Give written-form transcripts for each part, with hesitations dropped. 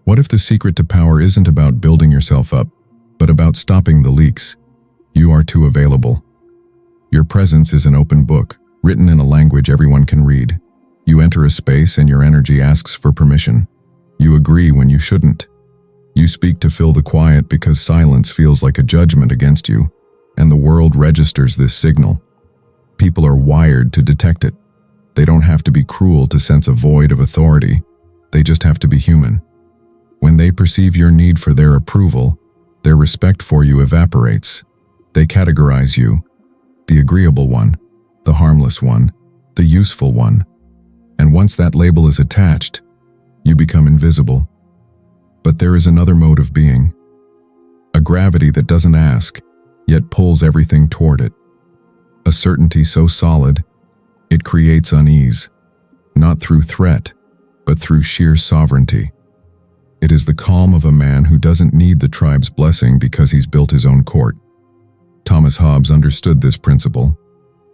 What if the secret to power isn't about building yourself up, but about stopping the leaks? You are too available. Your presence is an open book, written in a language everyone can read. You enter a space and your energy asks for permission. You agree when you shouldn't. You speak to fill the quiet because silence feels like a judgment against you, and the world registers this signal. People are wired to detect it. They don't have to be cruel to sense a void of authority. They just have to be human. When they perceive your need for their approval, their respect for you evaporates. They categorize you: the agreeable one, the harmless one, the useful one. And once that label is attached, you become invisible. But there is another mode of being. A gravity that doesn't ask, yet pulls everything toward it. A certainty so solid, it creates unease, not through threat, but through sheer sovereignty. It is the calm of a man who doesn't need the tribe's blessing because he's built his own court. Thomas Hobbes understood this principle.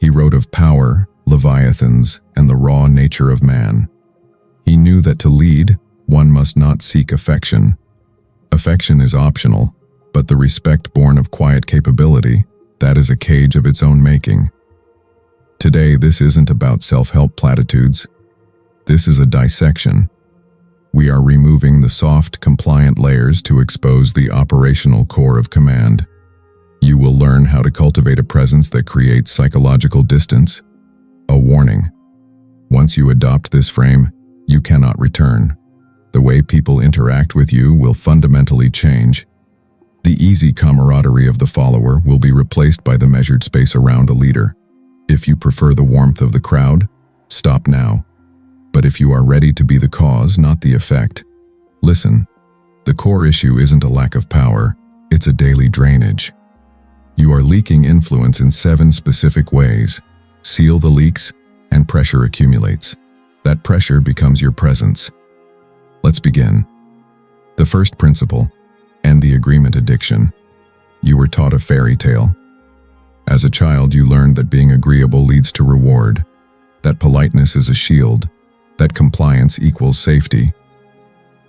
He wrote of power, leviathans, and the raw nature of man. He knew that to lead, one must not seek affection. Affection is optional, but the respect born of quiet capability, that is a cage of its own making. Today, this isn't about self-help platitudes. This is a dissection. We are removing the soft, compliant layers to expose the operational core of command. You will learn how to cultivate a presence that creates psychological distance. A warning. Once you adopt this frame, you cannot return. The way people interact with you will fundamentally change. The easy camaraderie of the follower will be replaced by the measured space around a leader. If you prefer the warmth of the crowd, stop now. But if you are ready to be the cause, not the effect, listen. The core issue isn't a lack of power, it's a daily drainage. You are leaking influence in 7 specific ways. Seal the leaks, and pressure accumulates. That pressure becomes your presence. Let's begin. The first principle, end the agreement addiction. You were taught a fairy tale. As a child, you learned that being agreeable leads to reward, that politeness is a shield, that compliance equals safety.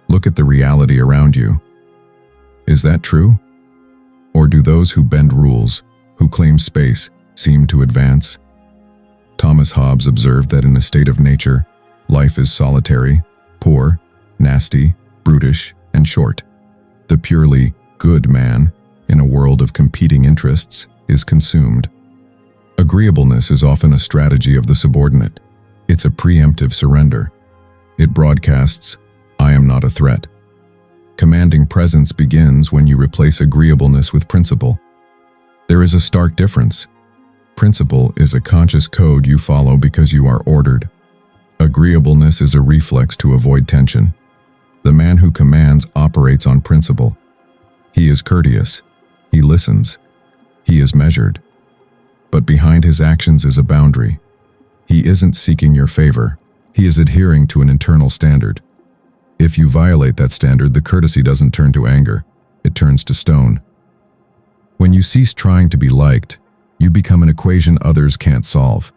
Look at the reality around you. Is that true? Or do those who bend rules, who claim space, seem to advance? Thomas Hobbes observed that in a state of nature, life is solitary, poor, nasty, brutish, and short. The purely good man, in a world of competing interests, is consumed. Agreeableness is often a strategy of the subordinate. It's a preemptive surrender. It broadcasts, "I am not a threat." Commanding presence begins when you replace agreeableness with principle. There is a stark difference. Principle is a conscious code you follow because you are ordered. Agreeableness is a reflex to avoid tension. The man who commands operates on principle. He is courteous. He listens. He is measured. But behind his actions is a boundary. He isn't seeking your favor. He is adhering to an internal standard. If you violate that standard, the courtesy doesn't turn to anger. It turns to stone. When you cease trying to be liked, you become an equation others can't solve.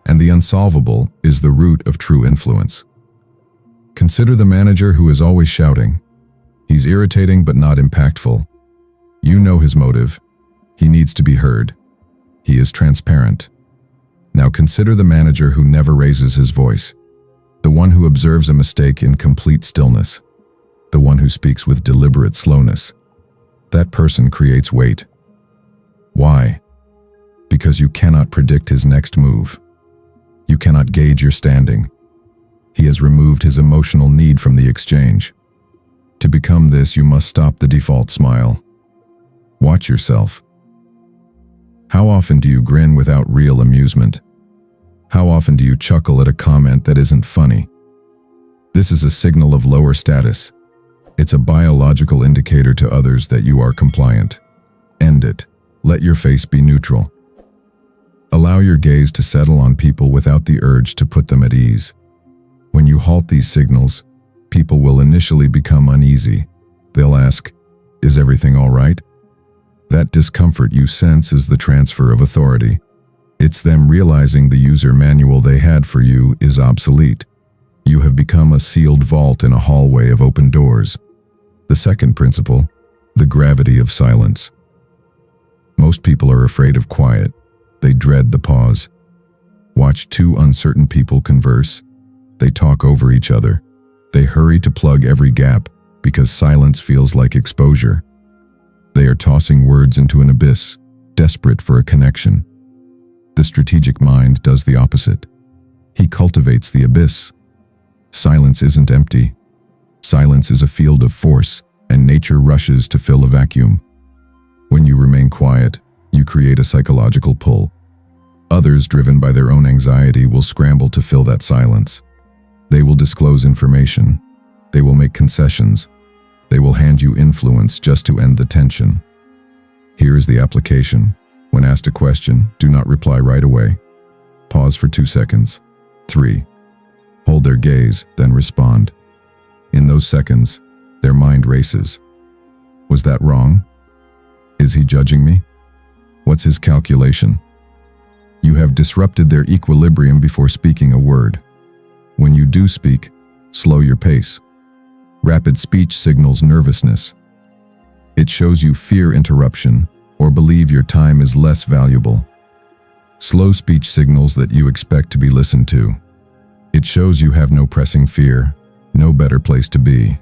And the unsolvable is the root of true influence. Consider the manager who is always shouting. He's irritating but not impactful. You know his motive. He needs to be heard. He is transparent. Now consider the manager who never raises his voice. The one who observes a mistake in complete stillness. The one who speaks with deliberate slowness. That person creates weight. Why? Because you cannot predict his next move. You cannot gauge your standing. He has removed his emotional need from the exchange. To become this, you must stop the default smile. Watch yourself. How often do you grin without real amusement? How often do you chuckle at a comment that isn't funny? This is a signal of lower status. It's a biological indicator to others that you are compliant. End it. Let your face be neutral. Allow your gaze to settle on people without the urge to put them at ease. When you halt these signals, people will initially become uneasy. They'll ask, "Is everything all right?" That discomfort you sense is the transfer of authority. It's them realizing the user manual they had for you is obsolete. You have become a sealed vault in a hallway of open doors. The second principle, the gravity of silence. Most people are afraid of quiet. They dread the pause. Watch two uncertain people converse. They talk over each other. They hurry to plug every gap because silence feels like exposure. They are tossing words into an abyss, desperate for a connection. The strategic mind does the opposite. He cultivates the abyss. Silence isn't empty. Silence is a field of force, and nature rushes to fill a vacuum. When you remain quiet, you create a psychological pull. Others, driven by their own anxiety, will scramble to fill that silence. They will disclose information. They will make concessions. They will hand you influence just to end the tension. Here is the application. When asked a question, do not reply right away. Pause for 2 seconds. 3. Hold their gaze, then respond. In those seconds, their mind races. Was that wrong? Is he judging me? What's his calculation? You have disrupted their equilibrium before speaking a word. When you do speak, slow your pace. Rapid speech signals nervousness. It shows you fear interruption or believe your time is less valuable. Slow speech signals that you expect to be listened to. It shows you have no pressing fear, no better place to be.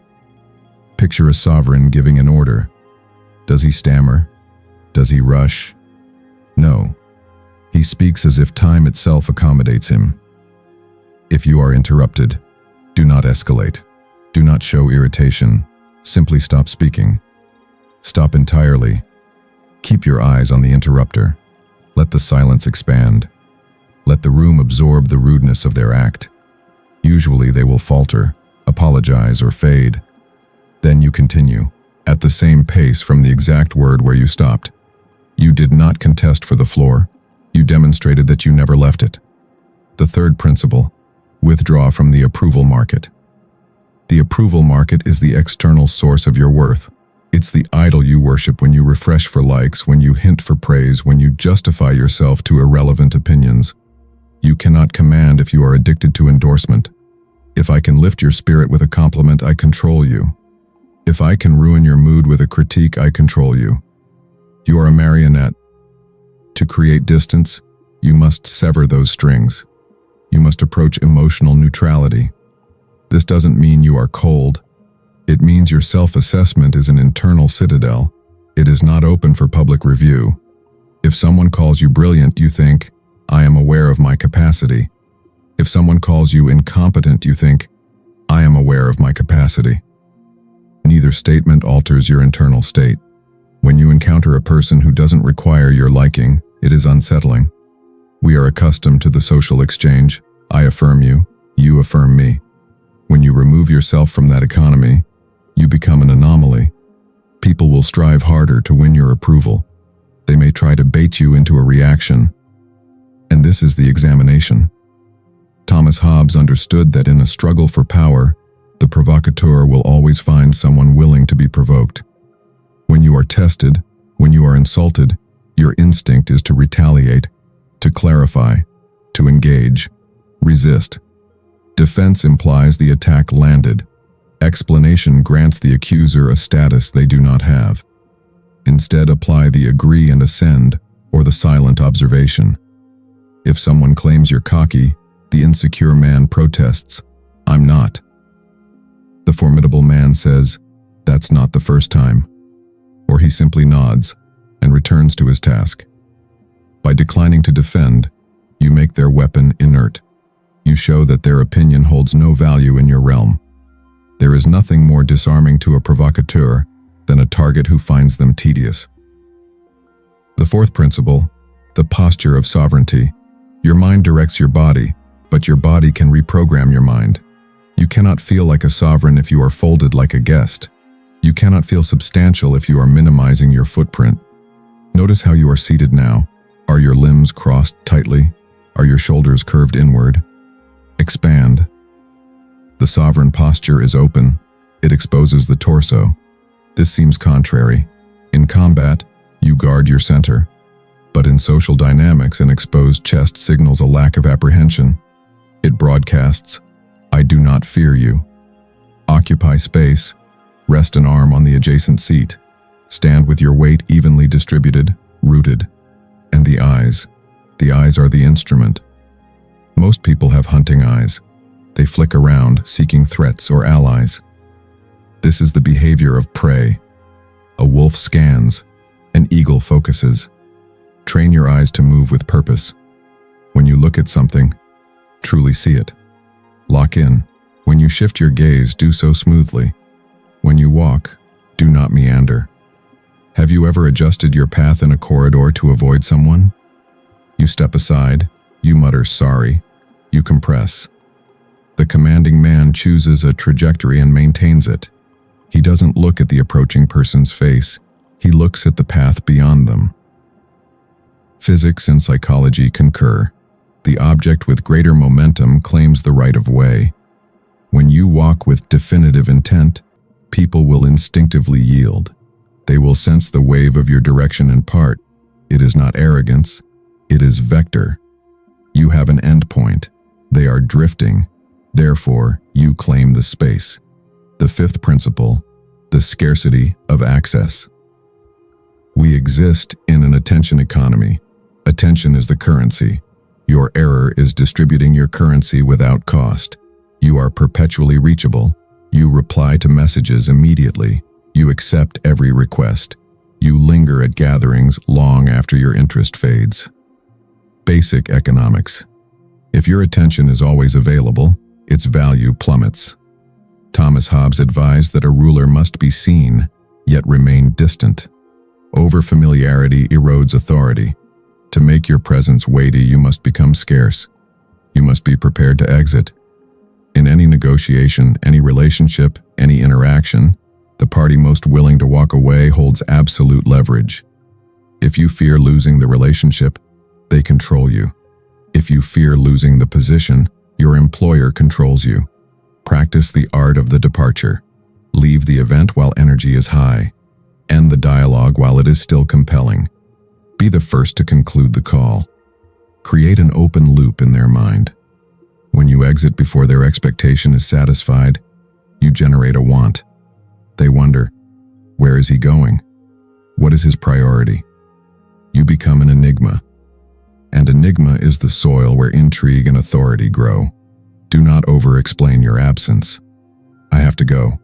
Picture a sovereign giving an order. Does he stammer? Does he rush? No. He speaks as if time itself accommodates him. If you are interrupted, do not escalate. Do not show irritation. Simply stop speaking. Stop entirely. Keep your eyes on the interrupter. Let the silence expand. Let the room absorb the rudeness of their act. Usually they will falter, apologize, or fade. Then you continue, at the same pace from the exact word where you stopped. You did not contest for the floor. You demonstrated that you never left it. The third principle, withdraw from the approval market. The approval market is the external source of your worth. It's the idol you worship when you refresh for likes, when you hint for praise, when you justify yourself to irrelevant opinions. You cannot command if you are addicted to endorsement. If I can lift your spirit with a compliment, I control you. If I can ruin your mood with a critique, I control you. You are a marionette. To create distance, you must sever those strings. You must approach emotional neutrality. This doesn't mean you are cold. It means your self-assessment is an internal citadel. It is not open for public review. If someone calls you brilliant, you think, I am aware of my capacity. If someone calls you incompetent, you think, I am aware of my capacity. Neither statement alters your internal state. When you encounter a person who doesn't require your liking, it is unsettling. We are accustomed to the social exchange. I affirm you, you affirm me. When you remove yourself from that economy, you become an anomaly. People will strive harder to win your approval. They may try to bait you into a reaction. And this is the examination. Thomas Hobbes understood that in a struggle for power, the provocateur will always find someone willing to be provoked. When you are tested, when you are insulted, your instinct is to retaliate, to clarify, to engage, resist. Defense implies the attack landed. Explanation grants the accuser a status they do not have. Instead, apply the agree and ascend, or the silent observation. If someone claims you're cocky, the insecure man protests, I'm not. The formidable man says, that's not the first time. Or he simply nods and returns to his task. By declining to defend, you make their weapon inert. You show that their opinion holds no value in your realm. There is nothing more disarming to a provocateur than a target who finds them tedious. The fourth principle, the posture of sovereignty. Your mind directs your body, but your body can reprogram your mind. You cannot feel like a sovereign if you are folded like a guest. You cannot feel substantial if you are minimizing your footprint. Notice how you are seated now. Are your limbs crossed tightly? Are your shoulders curved inward? Expand. The sovereign posture is open. It exposes the torso. This seems contrary. In combat, you guard your center. But in social dynamics, an exposed chest signals a lack of apprehension. It broadcasts, I do not fear you. Occupy space. Rest an arm on the adjacent seat. Stand with your weight evenly distributed, rooted. And the eyes. The eyes are the instrument. Most people have hunting eyes. They flick around, seeking threats or allies. This is the behavior of prey. A wolf scans. An eagle focuses. Train your eyes to move with purpose. When you look at something, truly see it. Lock in. When you shift your gaze, do so smoothly. When you walk, do not meander. Have you ever adjusted your path in a corridor to avoid someone? You step aside, you mutter sorry, you compress. The commanding man chooses a trajectory and maintains it. He doesn't look at the approaching person's face, he looks at the path beyond them. Physics and psychology concur. The object with greater momentum claims the right of way. When you walk with definitive intent, people will instinctively yield. They will sense the wave of your direction in part. It is not arrogance, it is vector. You have an endpoint. They are drifting. Therefore, you claim the space. The fifth principle, the scarcity of access. We exist in an attention economy. Attention is the currency. Your error is distributing your currency without cost. You are perpetually reachable. You reply to messages immediately. You accept every request. You linger at gatherings long after your interest fades. Basic economics. If your attention is always available, its value plummets. Thomas Hobbes advised that a ruler must be seen, yet remain distant. Overfamiliarity erodes authority. To make your presence weighty, you must become scarce. You must be prepared to exit. In any negotiation, any relationship, any interaction, the party most willing to walk away holds absolute leverage. If you fear losing the relationship, they control you. If you fear losing the position, your employer controls you. Practice the art of the departure. Leave the event while energy is high. End the dialogue while it is still compelling. Be the first to conclude the call. Create an open loop in their mind. When you exit before their expectation is satisfied, you generate a want. They wonder, where is he going? What is his priority? You become an enigma. And enigma is the soil where intrigue and authority grow. Do not over-explain your absence. I have to go.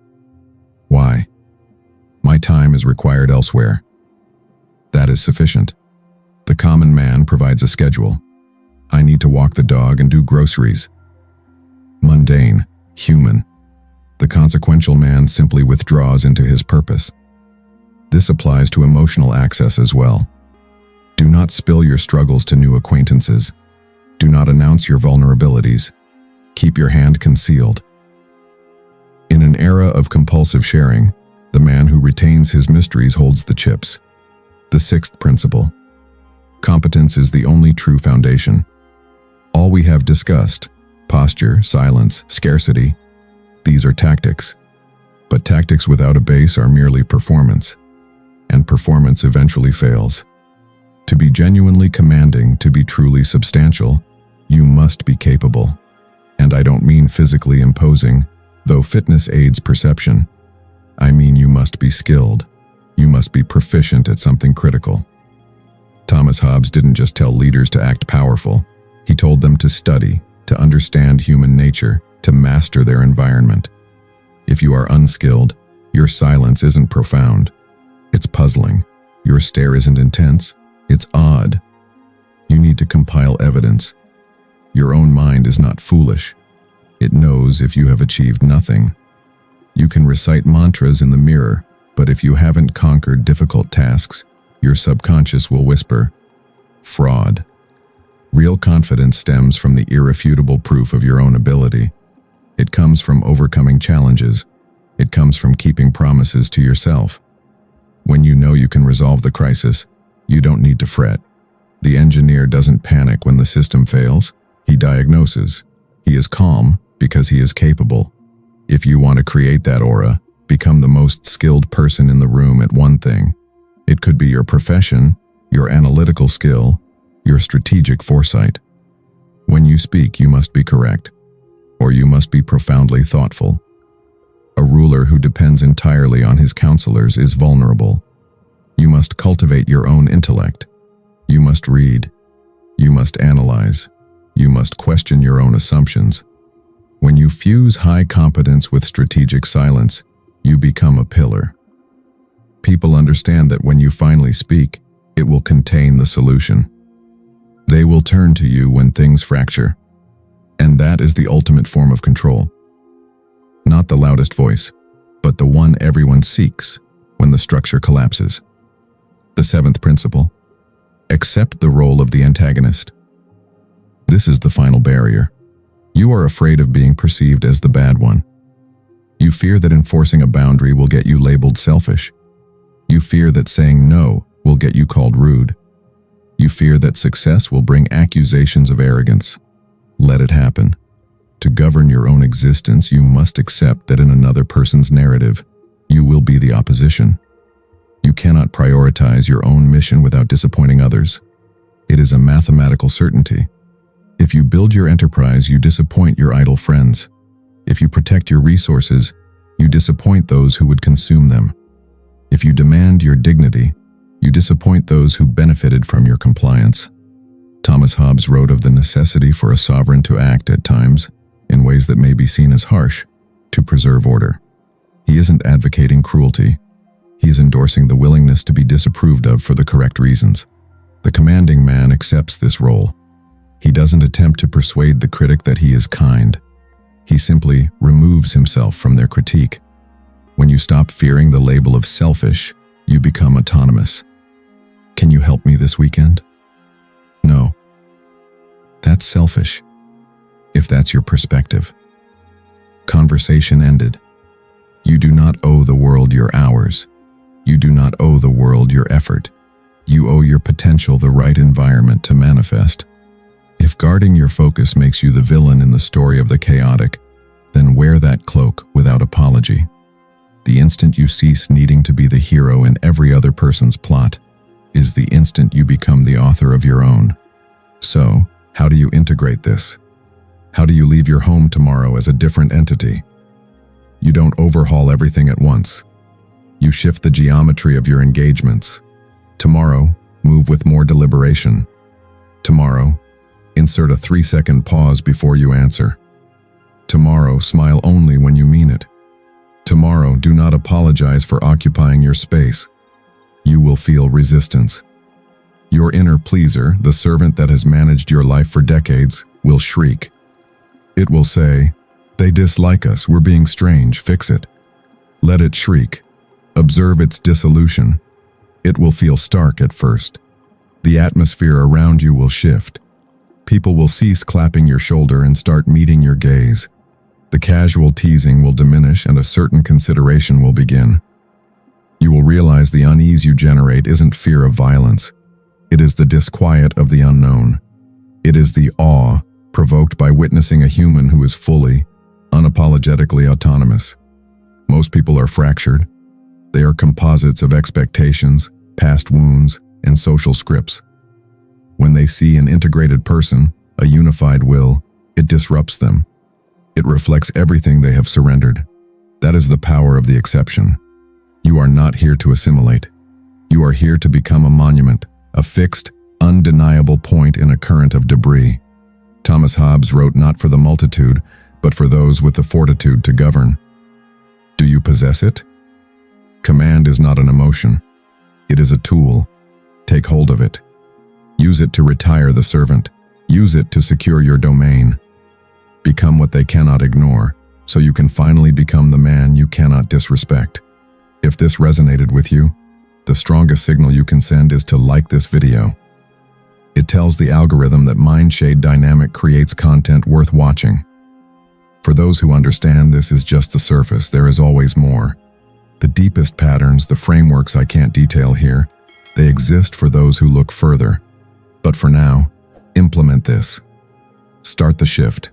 Why? My time is required elsewhere. That is sufficient. The common man provides a schedule. I need to walk the dog and do groceries. Mundane, human. The consequential man simply withdraws into his purpose. This applies to emotional access as well. Do not spill your struggles to new acquaintances. Do not announce your vulnerabilities. Keep your hand concealed. In an era of compulsive sharing, the man who retains his mysteries holds the chips. The sixth principle. Competence is the only true foundation. All we have discussed, posture, silence, scarcity, these are tactics. But tactics without a base are merely performance, and performance eventually fails. To be genuinely commanding, to be truly substantial, you must be capable. And I don't mean physically imposing, though fitness aids perception. I mean you must be skilled. You must be proficient at something critical. Thomas Hobbes didn't just tell leaders to act powerful. He told them to study, to understand human nature, to master their environment. If you are unskilled, your silence isn't profound. It's puzzling. Your stare isn't intense. It's odd. You need to compile evidence. Your own mind is not foolish. It knows if you have achieved nothing. You can recite mantras in the mirror, but if you haven't conquered difficult tasks, your subconscious will whisper, fraud. Real confidence stems from the irrefutable proof of your own ability. It comes from overcoming challenges. It comes from keeping promises to yourself. When you know you can resolve the crisis, you don't need to fret. The engineer doesn't panic when the system fails. He diagnoses. He is calm because he is capable. If you want to create that aura, become the most skilled person in the room at one thing. It could be your profession, your analytical skill, your strategic foresight. When you speak, you must be correct. or you must be profoundly thoughtful. A ruler who depends entirely on his counselors is vulnerable. You must cultivate your own intellect. You must read. You must analyze. You must question your own assumptions. When you fuse high competence with strategic silence, you become a pillar. People understand that when you finally speak, it will contain the solution. They will turn to you when things fracture. And that is the ultimate form of control. Not the loudest voice, but the one everyone seeks when the structure collapses. The seventh principle: accept the role of the antagonist. This is the final barrier. You are afraid of being perceived as the bad one. You fear that enforcing a boundary will get you labeled selfish. You fear that saying no will get you called rude. You fear that success will bring accusations of arrogance. Let it happen. To govern your own existence, you must accept that in another person's narrative, you will be the opposition. You cannot prioritize your own mission without disappointing others. It is a mathematical certainty. If you build your enterprise, you disappoint your idle friends. If you protect your resources, you disappoint those who would consume them. If you demand your dignity, you disappoint those who benefited from your compliance. Thomas Hobbes wrote of the necessity for a sovereign to act at times in ways that may be seen as harsh to preserve order. He isn't advocating cruelty. He is endorsing the willingness to be disapproved of for the correct reasons. The commanding man accepts this role. He doesn't attempt to persuade the critic that he is kind. He simply removes himself from their critique. When you stop fearing the label of selfish, you become autonomous. Can you help me this weekend? No. That's selfish, if that's your perspective. Conversation ended. You do not owe the world your hours. You do not owe the world your effort. You owe your potential the right environment to manifest. If guarding your focus makes you the villain in the story of the chaotic, then wear that cloak without apology. The instant you cease needing to be the hero in every other person's plot is the instant you become the author of your own. So, how do you integrate this? How do you leave your home tomorrow as a different entity? You don't overhaul everything at once. You shift the geometry of your engagements. Tomorrow, move with more deliberation. Tomorrow, insert a 3-second pause before you answer. Tomorrow, smile only when you mean it. Tomorrow, do not apologize for occupying your space. You will feel resistance. Your inner pleaser, the servant that has managed your life for decades, will shriek. It will say, "They dislike us, we're being strange, fix it." Let it shriek. Observe its dissolution. It will feel stark at first. The atmosphere around you will shift. People will cease clapping your shoulder and start meeting your gaze. The casual teasing will diminish and a certain consideration will begin. You will realize the unease you generate isn't fear of violence. It is the disquiet of the unknown. It is the awe provoked by witnessing a human who is fully, unapologetically autonomous. Most people are fractured. They are composites of expectations, past wounds, and social scripts. When they see an integrated person, a unified will, it disrupts them. It reflects everything they have surrendered. That is the power of the exception. You are not here to assimilate. You are here to become a monument, a fixed, undeniable point in a current of debris. Thomas Hobbes wrote not for the multitude, but for those with the fortitude to govern. Do you possess it? Command is not an emotion. It is a tool. Take hold of it. Use it to retire the servant. Use it to secure your domain. Become what they cannot ignore, so you can finally become the man you cannot disrespect. If this resonated with you, the strongest signal you can send is to like this video. It tells the algorithm that Mindshade Dynamic creates content worth watching. For those who understand this is just the surface, there is always more. The deepest patterns, the frameworks I can't detail here, they exist for those who look further. But for now, implement this. Start the shift.